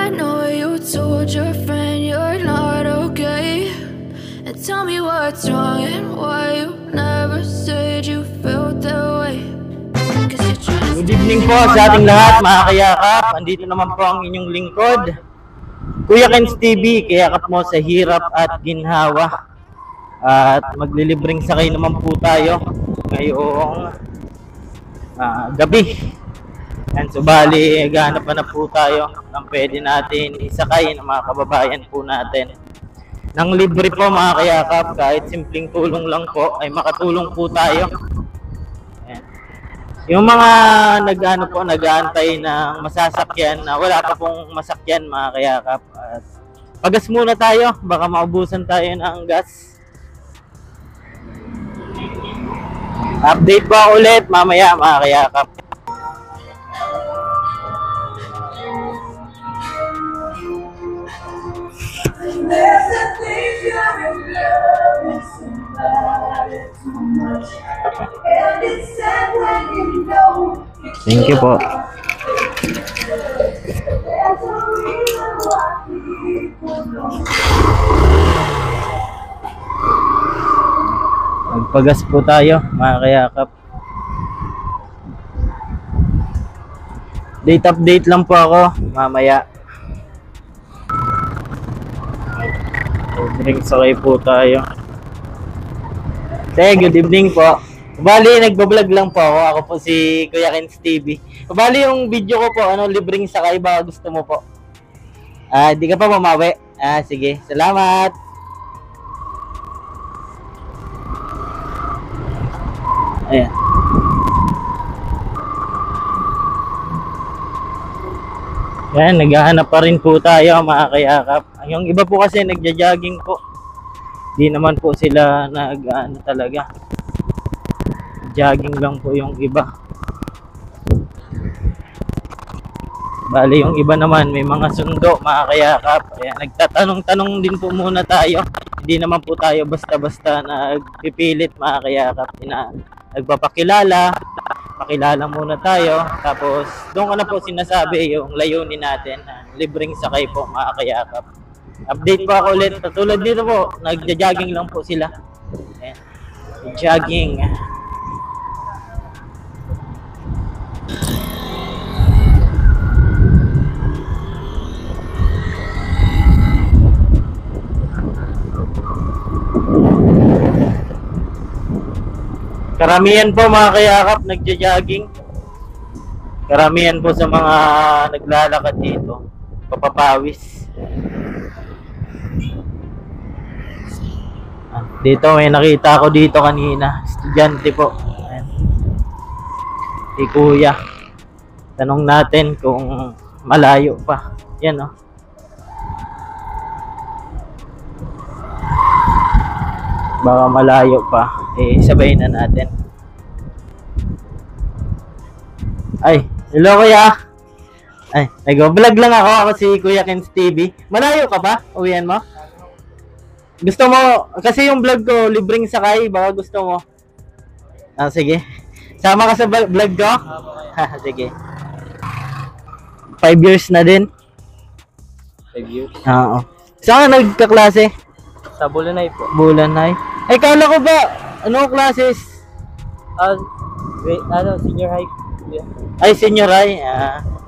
I know you told your friend you're not okay. And tell me what's wrong and why you never said you felt that way. Good evening po sa ating lahat, mga kayakap. Andito naman po ang inyong lingkod, Kuya Ken's TV, kayakap mo sa hirap at ginhawa. At maglilibreng sakay naman po tayo ngayong gabi. And subali, gahanap na po tayo ng pwede natin isakay ng mga kababayan po natin. Nang libre po mga kayakap, kahit simpleng tulong lang po ay makatulong po tayo. Ayan. Yung mga nag-aantay ng masasakyan na wala pa pong masakyan mga kayakap. At pagas muna tayo, baka maubusan tayo ng gas. Update ba ulit mamaya mga kayakap. There's a thing you're in love with somebody too much, and it's sad when you know. Thank you po. There's a reason why people don't. Magpagas po tayo mga kayakap. Date update lang po ako mamaya. Drink sakay po tayo. Good evening po. Bali, nagbablog lang po ako. Ako po si Kuya Ken's TV. Bali, yung video ko po, libreng sakay ba gusto mo po? Di ka pa mamawi? Sige. Salamat. Ayan. Yan, naghahanap pa rin po tayo mga kayakap. Yung iba po kasi nagja-jogging po. Di naman po sila talaga. Jogging lang po yung iba. Bali yung iba naman may mga sundo mga kayakap. Ayan, nagtatanong-tanong din po muna tayo. Hindi naman po tayo basta-basta nagpipilit mga kayakap. Nagpapakilala. Pakilala muna tayo. Tapos doon ko na po sinasabi yung layunin natin. Libreng sakay po mga kayakap. Update po ako ulit. Tulad dito po, nagja-jogging lang po sila. Ayan. Jogging. Karamihan po mga kayakap nagja-jogging. Karamihan po sa mga naglalakad dito, papapawis. Dito may nakita ako dito kanina, estudyante po. Ayan. Si Kuya. Tanong natin kung malayo pa. Yan oh. Baka malayo pa. Sabayin na natin. Ay, hello Kuya. Ay, nag-vlog lang ako. Ako si Kuya Ken's TV. Malayo ka ba? Uwian mo? Gusto mo, kasi yung vlog ko, libreng sakay. Baka gusto mo. Sige. Sama ka sa vlog ko? Sige. 5 years na din. 5 years? Oo. Saan ka nagkaklase? Sa Bulanay po. Bulanay. Ay, kala ko ba, ano classes? Senior high. Yeah. Ay, senior high.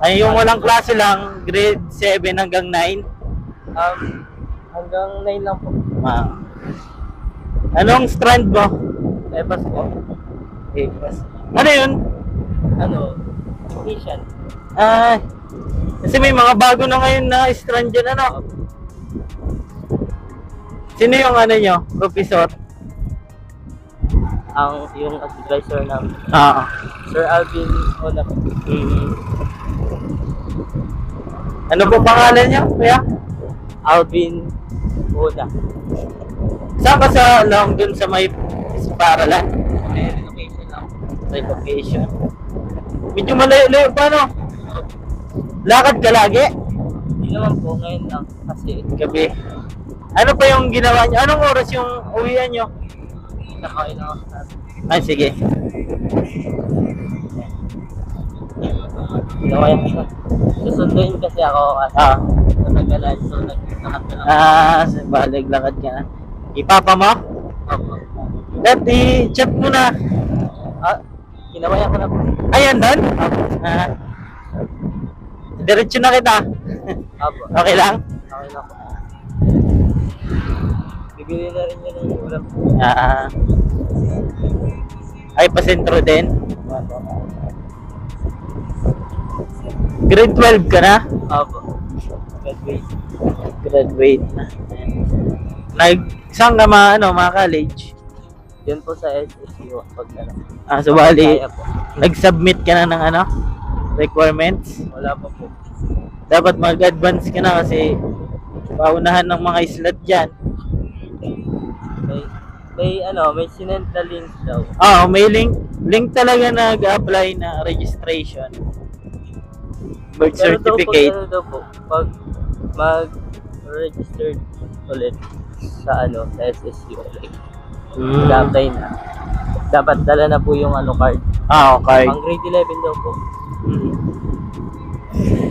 Ay, yung walang klase lang, grade 7 hanggang 9. Hanggang 9 lang po. Anong strand mo? EPAS po. EPAS. Ano yun? Asian. Kasi may mga bago na ngayon na strand dyan, ano? Sino yung nyo? Professor? Yung advisor namin. Sir Alvin Ona. Ano po pangalan niya, Kuya? Alvin Ona. Saan ka sa long dun sa may paralan? Relocation lang. Relocation. Medyo malayo-layo pa, no? Lakad ka lagi? Hindi naman po, ngayon lang. Kasi gabi. Ano pa yung ginawa niyo? Anong oras yung uwian niyo? nakain ako. Ay, sige. Ginawa yan, sir. Susunduin kasi ako kasi natagalan. So, naglakat na lang. Balig lakad ka na. Ipapa mo? Opo. Dati, chat mo na. Ginawa ko na po. Ayan doon? Diretso na kita. Opo. Okay lang? Okay na po. Bibili na rin yun ng ulam. Ay, pasentro din. Grade 12 ka na? Opo. Graduate na. Saan ka mga college? Yun po sa SSU. Pag ano. So bali, Kaya po. nag-submit ka na ng requirements? Wala pa po. Dapat mag-advance ka na kasi paunahan ng mga slot dyan. May sinend na link daw. May link talaga nag-apply na registration. Birth certificate. Pero daw po, pag mag-register ulit sa sa SSU ulit, mag-apply na. Dapat dala na po yung card. Okay. Ang grade 11 daw po.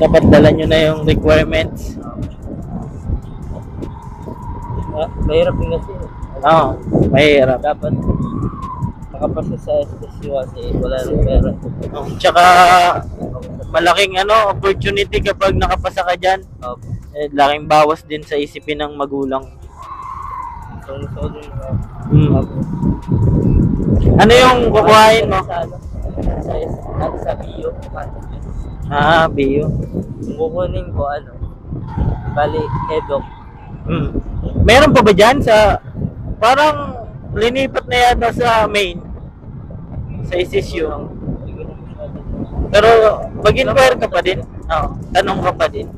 Dapat dala nyo na yung requirements. Mahirap din kasi. Mahirap. Dapat makapasa sa SSU kasi wala rin pera. Tsaka malaking opportunity kapag nakapasa ka dyan. Laking bawas din sa isipin ng magulang. So din Ano yung kukuhain mo? Sa bio. Bio. Yung kukunin ko bali edok. Meron pa ba dyan parang linipat na yata sa main sa SSU. Pero mag-inquire ka pa din? Tanong ka pa din?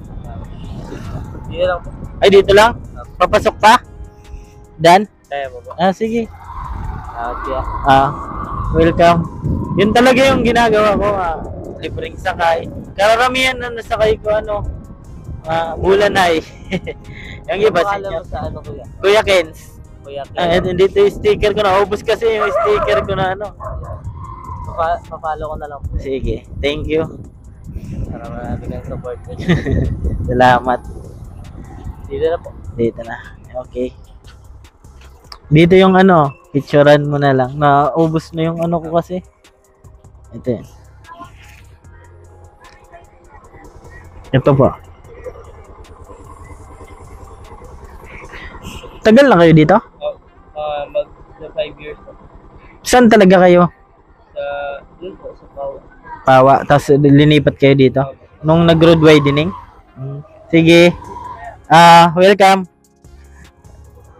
Dito lang po. Ay, dito lang? Papasok pa? Dan? Kaya po ba? Sige. Okay. Welcome. Yun talaga yung ginagawa ko, libreng sakay. Karamihan na nasakay ko, Bulanay. Yung iba sa inyo. Sa kuya? Kuya Kens. Kuya Kens. Dito yung sticker ko na. Ubus kasi yung sticker ko na Papalo ko na lang po. Sige. Thank you. Para marami kang support. Salamat. Dito na po. Dito na. Okay. Dito yung picturean mo na lang. Naubos na yung ko kasi. Ito yan. Ito po. Tagal na kayo dito? Mag 5 years po. Saan talaga kayo? Dun po, sa Pawa. Pawa. Tapos linipat kayo dito? Nung nag-road widening? Sige. Welcome.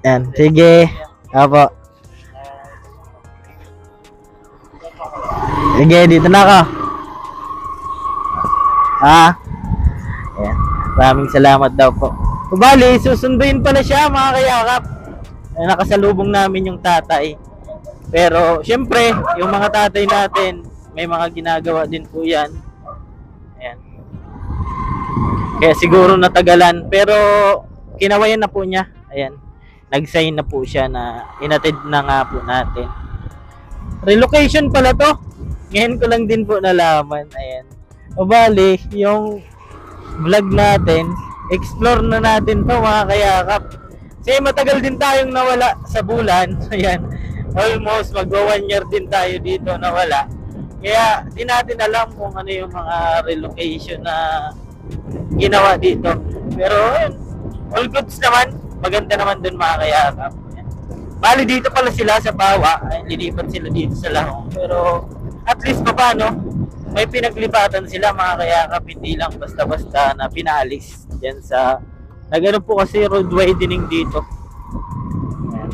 Yan. Sige. Apo. Sige, dito na ako. Ayan. Maraming salamat daw po. Bali, susunduin pala siya mga kayakap. Nakasalubong namin yung tatay. Pero, syempre, yung mga tatay natin, may mga ginagawa din po yan. Ayan. Kaya siguro natagalan. Pero, kinawayan na po niya. Ayan. Nag-sign na po siya na inatid na nga po natin. Relocation pala to. Ngayon ko lang din po nalaman. Ayan. Bali, yung vlog natin, explore na natin to mga kayakap. Kasi matagal din tayong nawala sa bulan. Ayan. Almost magwa 1 year din tayo dito nawala. Kaya di natin alam kung ano yung mga relocation na ginawa dito. Pero ayun, all goods naman. Maganda naman dun mga kayakap. Bali dito pala sila sa Pawa. Ay, lilipat sila dito sa Lahong. Pero at least pa paano, may pinaglipatan sila mga kayakap. Hindi lang basta-basta na pinalis dyan sa nagano po kasi road widening dito. Ayan.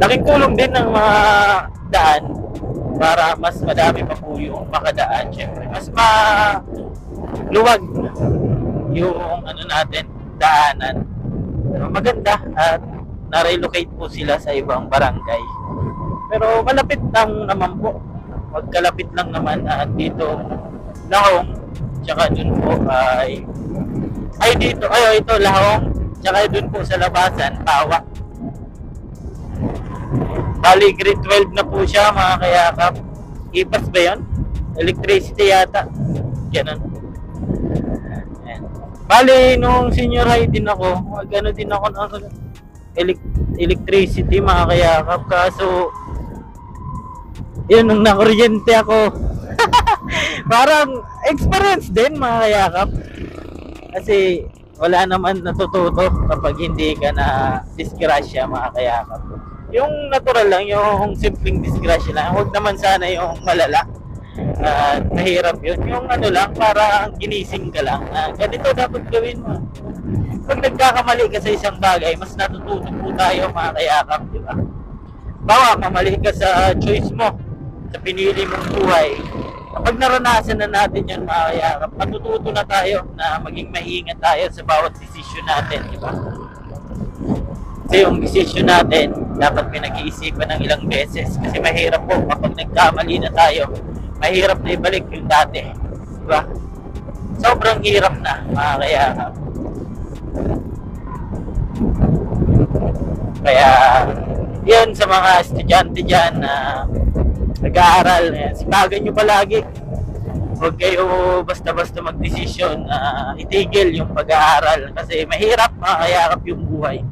Laking tulong din ng mga daan para mas madami pa po yung makadaan. Siyempre, mas maluwag yung natin, daanan. Pero maganda at na-relocate po sila sa ibang barangay. Pero malapit lang naman po. Magkalapit lang naman at dito Lahong, tsaka dun po ay dito, ito Lahong, tsaka dun po sa labasan, Pawa. Bali, grade 12 na po siya mga kayakap. Ipas ba yun? Electricity yata. Ganun. Bali, nung senior high din ako, ano din ako ng electricity, mga kayakap. Kaso, yun, nung nakuryente ako, parang experience din, mga kayakap. Kasi, wala naman natututo kapag hindi ka na disgrasya, mga kayakap. Yung natural lang, yung simpleng disgrasya lang. Huwag naman sana yung malala. Mahirap yun. Yung ano lang, para ginising ka lang. Ganito dapat gawin mo. Pag nagkakamali ka sa isang bagay, mas natututo po tayo, mga kayakap, di ba? Bawa, mamali ka sa choice mo, sa pinili mong buhay. Kapag naranasan na natin yan, mga kayakap, matututo na tayo na maging maingat tayo sa bawat desisyon natin, di ba? Kasi yung decision natin, dapat pinag-iisipan ng ilang beses. Kasi mahirap po kapag nagkamali na tayo. Mahirap na ibalik yung dati. Diba? Sobrang hirap na, mga kayakap. Kaya, yan sa mga estudyante dyan na nag-aaral. Sipagan nyo palagi. Huwag kayo basta-basta mag-desisyon na itigil yung pag-aaral. Kasi mahirap, mga kayakap, yung buhay.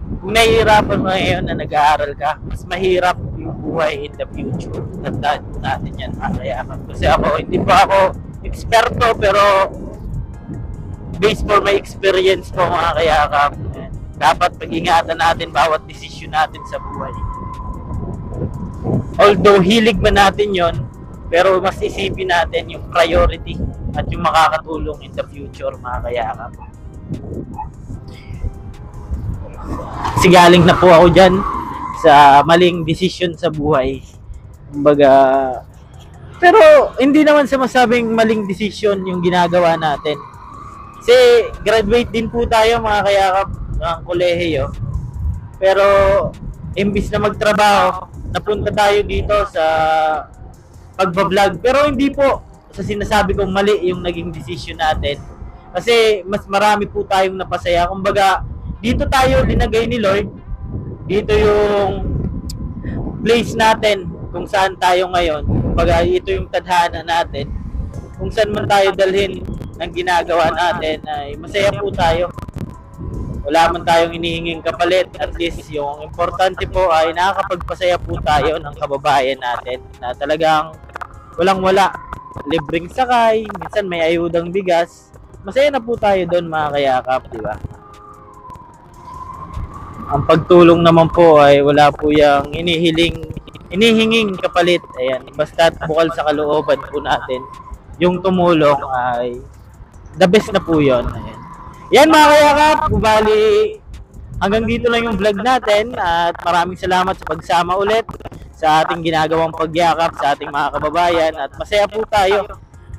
Kung nahihirapan mo ngayon na nag-aaral ka, mas mahirap yung buhay in the future. Tandaan natin yan, mga kayakap. Kasi ako, hindi pa ako eksperto, pero based for my experience po, mga kayakap, dapat pag-ingatan natin bawat desisyon natin sa buhay. Although hilig man natin yon, pero mas isipin natin yung priority at yung makakatulong in the future, mga kayakap. Kasi galing na po ako dyan sa maling decision sa buhay. Kumbaga, pero hindi naman sa masabing maling decision yung ginagawa natin. Kasi graduate din po tayo, mga kayakap, ng kolehiyo. Pero imbis na magtrabaho, napunta tayo dito sa pagbablog. Pero hindi po sa sinasabi kong mali yung naging decision natin. Kasi mas marami po tayong napasaya. Kumbaga, dito tayo dinagay ni Lord. Dito yung place natin kung saan tayo ngayon. Kumbaga, ito yung tadhana natin. Kung saan man tayo dalhin ng ginagawa natin, ay masaya po tayo. Wala man tayong hinihinging kapalit. At least yung importante po ay nakakapagpasaya po tayo ng kababayan natin na talagang walang-wala. Libreng sakay, minsan may ayudang bigas. Masaya na po tayo doon, mga kayakap, di ba? Ang pagtulong naman po ay wala po yung hinihinging kapalit. Ayan, basta bukal sa kalooban po natin, yung tumulong ay the best na po yun. Ayan. Yan, mga kayakap, bali hanggang dito lang yung vlog natin at maraming salamat sa pagsama ulit sa ating ginagawang pagyakap sa ating mga kababayan at masaya po tayo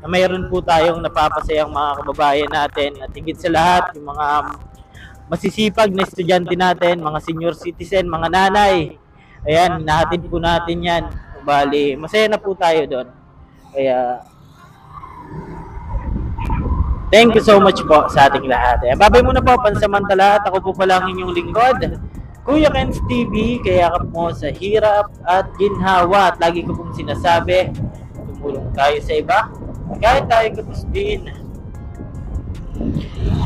na mayroon po tayong napapasayang mga kababayan natin at higit sa lahat yung mga masisipag na estudyante natin, mga senior citizen, mga nanay. Ayan, nahatid po natin yan. Bali, masaya na po tayo doon. Kaya, thank you so much po sa ating lahat. Ayan, babay muna po, pansamantala. At ako po pala ang inyong lingkod, Kuya Ken's TV, kayakap mo sa hirap at ginhawa. At lagi ko pong sinasabi, tumulong tayo sa iba. Kahit tayo kapos din.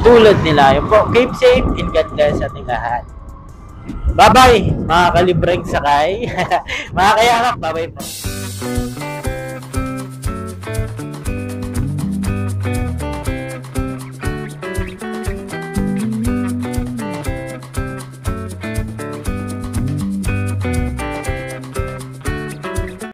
Tulad nila. Yung po, keep safe and God bless ating lahat. Bye-bye, mga kalibreng sakay. Mga kayakap, bye-bye po.